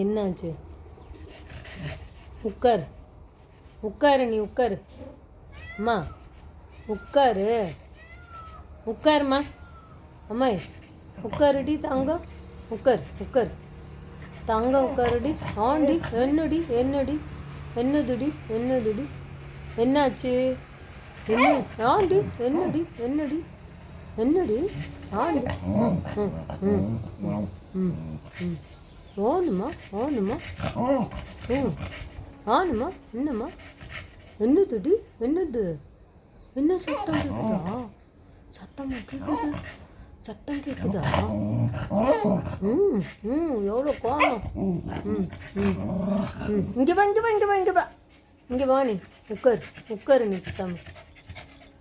என்னாச்சு? உட்கார், உட்காரு, நீ உட்காரு. அம்மா உட்காரு, உட்காருமா. அம்மா உட்காருடி தங்கம், உட்கார் உட்கார் தங்கம், உட்காருடி. ஆண்டி என்னடி என்னடி என்னதுடி என்னதுடி என்னாச்சு? என்ன ஆண்டி என்னடி என்னடி என்னடி ஆண்டி? ம் ம் ம் ம் ஆணுமா ஆணுமா ம் ஆணுமா? என்னம்மா? என்னதுடி என்னது? என்ன சத்தம் கேட்குதா? சத்தமாக கேட்குது, சத்தம் கேட்குதா? ம் ம் எவ்வளோ கோணம். ம் ம் ம் இங்கே வா இங்கே வா இங்கே வா இங்கே வா இங்கே வா, நீ உட்காரு உட்காரு, நீ சாமி.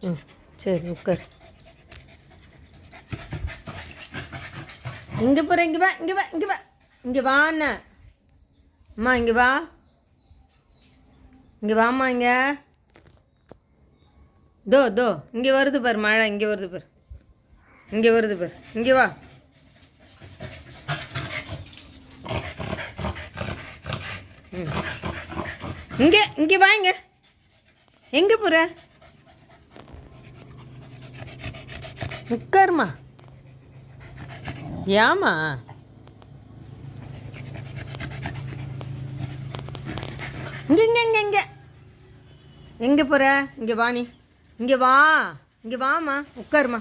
ம் சரி உட்காரு. இங்கே போகிற, இங்கே வா இங்கே வா இங்கே வா இங்கே வாண்ண. அம்மா இங்கே வா, இங்கே வாம்மா. இங்கே தோ தோ இங்கே வருது பாரு மழை, இங்கே வருது பாரு, இங்கே வருது பாரு, இங்கே வா. ம் இங்கே இங்கே வா. இங்கே எங்கே போகிற? உட்காருமா. ஏம்மா? இங்கே இங்கே இங்கே இங்கே எங்கே போகிற? இங்கே வா, நீ இங்கே வா, இங்கே வாம்மா. உட்காருமா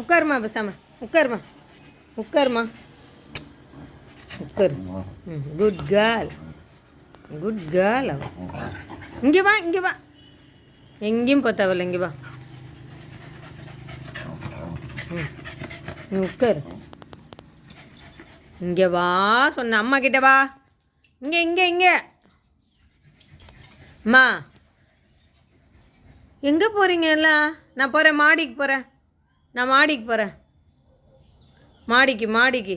உட்காருமா, பேசாம உட்காருமா உட்காருமா உட்காரு. ம் குட் கேர்ள், குட் கேர்ள். அவ இங்கே வா இங்கே வா, எங்கேயும் பார்த்தாவில்ல, இங்கே வா. ம் நீ உட்காரு. இங்கே வா சொன்ன, அம்மா கிட்ட வா. இங்கே இங்கே இங்கே அம்மா. எங்கே போகிறீங்க எல்லாம்? நான் போகிறேன், மாடிக்கு போகிறேன், நான் மாடிக்கு போகிறேன், மாடிக்கு மாடிக்கு